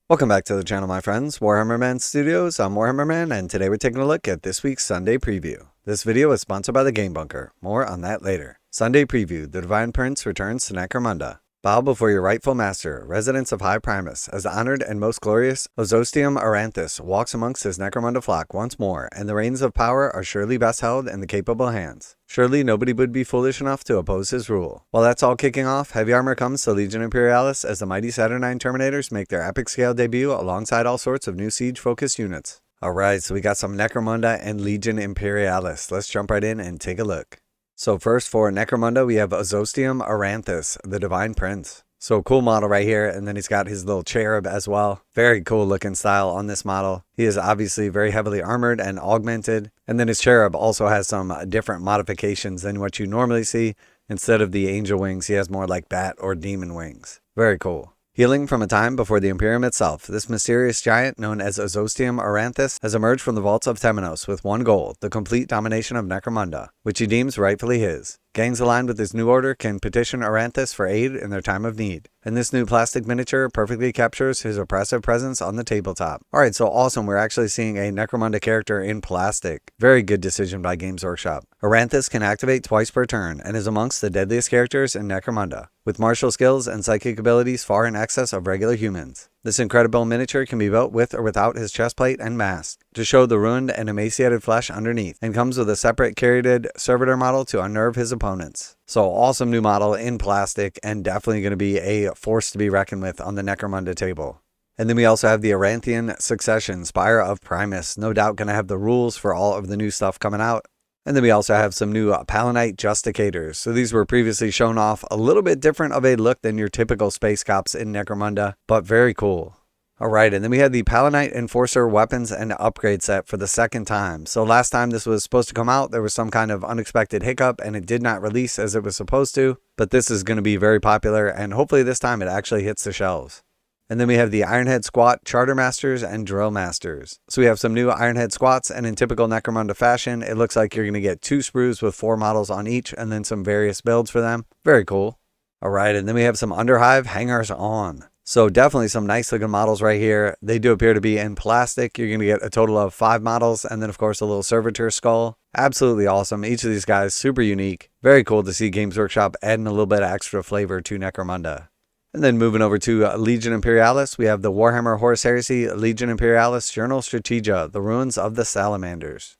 Welcome back to the channel, my friends. Warhammer Man Studios, I'm Warhammer Man, and today we're taking a look at this week's Sunday preview. This video is sponsored by the Game Bunker. More on that later. Sunday preview: The Divine Prince returns to Necromunda. Bow before your rightful master, residents of High Primus, as the honored and most glorious Ozostium Aranthus walks amongst his Necromunda flock once more, and the reins of power are surely best held in the capable hands. Surely nobody would be foolish enough to oppose his rule. While that's all kicking off, heavy armor comes to Legion Imperialis as the mighty Saturnine Terminators make their epic scale debut alongside all sorts of new siege-focused units. Alright, so we got some Necromunda and Legion Imperialis. Let's jump right in and take a look. So first for Necromunda, we have Ozostium Aranthus, the Divine Prince. So cool model right here, and then he's got his little cherub as well. Very cool looking style on this model. He is obviously very heavily armored and augmented, and then his cherub also has some different modifications than what you normally see. Instead of the angel wings, he has more like bat or demon wings. Very cool. Healing from a time before the Imperium itself, this mysterious giant known as Ozostium Aranthus has emerged from the vaults of Temenos with one goal: the complete domination of Necromunda, which he deems rightfully his. Gangs aligned with his new order can petition Aranthus for aid in their time of need, and this new plastic miniature perfectly captures his oppressive presence on the tabletop. Alright, so awesome, we're actually seeing a Necromunda character in plastic. Very good decision by Games Workshop. Aranthus can activate twice per turn, and is amongst the deadliest characters in Necromunda, with martial skills and psychic abilities far in excess of regular humans. This incredible miniature can be built with or without his chestplate and mask, to show the ruined and emaciated flesh underneath, and comes with a separate curated servitor model to unnerve his opponents. So awesome new model in plastic, and definitely going to be a force to be reckoned with on the Necromunda table. And then we also have the Aranthian Succession, Spire of Primus, no doubt going to have the rules for all of the new stuff coming out. And then we also have some new Palanite Justicators. So these were previously shown off a little bit different of a look than your typical space cops in Necromunda, but very cool. Alright, and then we had the Palanite Enforcer weapons and upgrade set for the second time. So last time this was supposed to come out, there was some kind of unexpected hiccup and it did not release as it was supposed to. But this is going to be very popular, and hopefully this time it actually hits the shelves. And then we have the Ironhead Squat Charter Masters and Drill Masters. So we have some new Ironhead Squats, and in typical Necromunda fashion, it looks like you're going to get 2 sprues with 4 models on each, and then some various builds for them. Very cool. Alright, and then we have some Underhive Hangers On. So definitely some nice looking models right here. They do appear to be in plastic. You're going to get a total of 5 models, and then of course a little servitor skull. Absolutely awesome. Each of these guys super unique. Very cool to see Games Workshop adding a little bit of extra flavor to Necromunda. And then moving over to Legion Imperialis, we have the Warhammer Horus Heresy Legion Imperialis Journal Strategia, The Ruins of the Salamanders.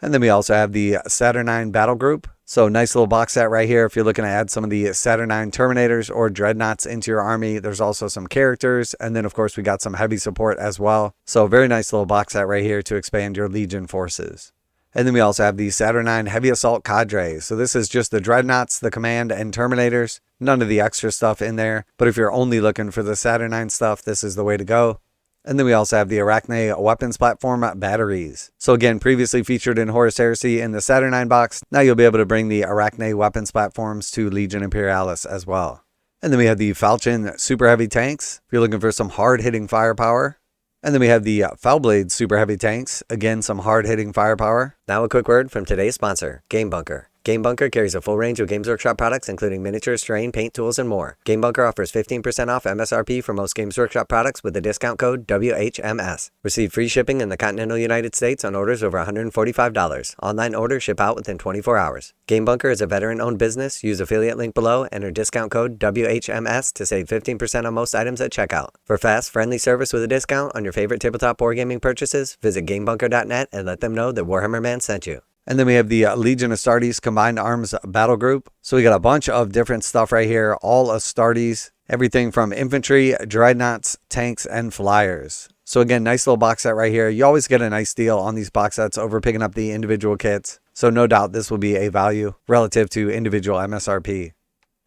And then we also have the Saturnine Battle Group. So nice little box set right here if you're looking to add some of the Saturnine Terminators or Dreadnoughts into your army. There's also some characters, and then of course we got some heavy support as well. So very nice little box set right here to expand your Legion forces. And then we also have the Saturnine Heavy Assault Cadre. So this is just the Dreadnoughts, the Command, and Terminators. None of the extra stuff in there. But if you're only looking for the Saturnine stuff, this is the way to go. And then we also have the Arachne Weapons Platform Batteries. So again, previously featured in Horus Heresy in the Saturnine box, now you'll be able to bring the Arachne Weapons Platforms to Legion Imperialis as well. And then we have the Falchion Super Heavy Tanks, if you're looking for some hard-hitting firepower. And then we have the Foulblade Super Heavy Tanks, again some hard-hitting firepower. Now a quick word from today's sponsor, Game Bunker. Game Bunker carries a full range of Games Workshop products, including miniatures, terrain, paint tools, and more. Game Bunker offers 15% off MSRP for most Games Workshop products with the discount code WHMS. Receive free shipping in the continental United States on orders over $145. Online orders ship out within 24 hours. Game Bunker is a veteran-owned business. Use affiliate link below, enter discount code WHMS to save 15% on most items at checkout. For fast, friendly service with a discount on your favorite tabletop wargaming purchases, visit GameBunker.net and let them know that Warhammer Man sent you. And then we have the Legion Astartes Combined Arms Battle Group. So we got a bunch of different stuff right here, all Astartes, everything from infantry, dreadnoughts, tanks, and flyers. So again, nice little box set right here. You always get a nice deal on these box sets over picking up the individual kits. So no doubt this will be a value relative to individual MSRP.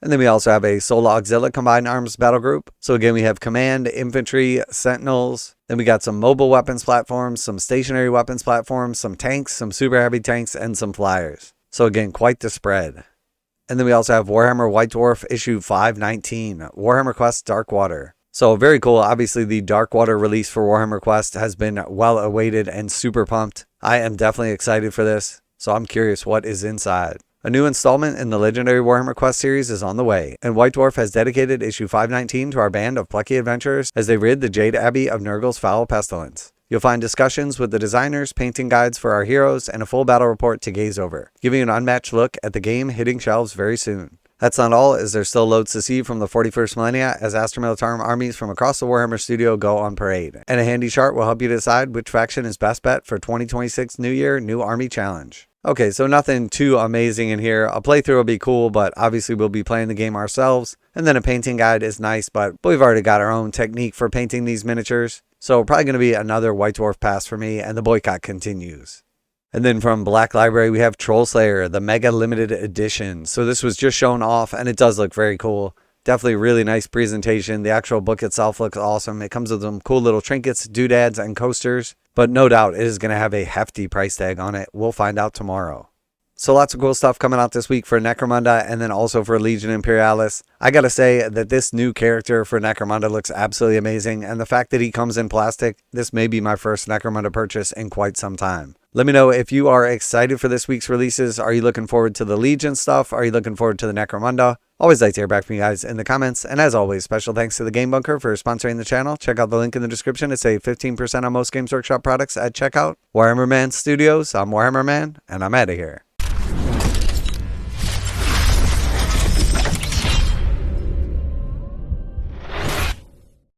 And then we also have a Sola Auxilia Combined Arms Battle Group. So again, we have Command, Infantry, Sentinels. Then we got some mobile weapons platforms, some stationary weapons platforms, some tanks, some super heavy tanks, and some flyers. So again, quite the spread. And then we also have Warhammer White Dwarf issue 519, Warhammer Quest Darkwater. So very cool. Obviously the Darkwater release for Warhammer Quest has been well awaited and super pumped. I am definitely excited for this. So I'm curious what is inside. A new installment in the Legendary Warhammer Quest series is on the way, and White Dwarf has dedicated issue 519 to our band of plucky adventurers as they rid the Jade Abbey of Nurgle's foul pestilence. You'll find discussions with the designers, painting guides for our heroes, and a full battle report to gaze over, giving you an unmatched look at the game hitting shelves very soon. That's not all, as there's still loads to see from the 41st millennia as Astra Militarum armies from across the Warhammer studio go on parade. And a handy chart will help you decide which faction is best bet for 2026 New Year New Army Challenge. Okay, so nothing too amazing in here. A playthrough will be cool, but obviously we'll be playing the game ourselves. And then a painting guide is nice, but we've already got our own technique for painting these miniatures. So probably going to be another White Dwarf pass for me, and the boycott continues. And then from Black Library, we have Troll Slayer, the Mega Limited Edition. So this was just shown off, and it does look very cool. Definitely really nice presentation. The actual book itself looks awesome. It comes with some cool little trinkets, doodads, and coasters. But no doubt it is going to have a hefty price tag on it. We'll find out tomorrow. So lots of cool stuff coming out this week for Necromunda and then also for Legion Imperialis. I gotta say that this new character for Necromunda looks absolutely amazing, and the fact that he comes in plastic, this may be my first Necromunda purchase in quite some time. Let me know if you are excited for this week's releases. Are you looking forward to the Legion stuff? Are you looking forward to the Necromunda? Always like to hear back from you guys in the comments. And as always, special thanks to the Game Bunker for sponsoring the channel. Check out the link in the description to save 15% on most Games Workshop products at checkout. Warhammer Man Studios, I'm Warhammer Man, and I'm out of here.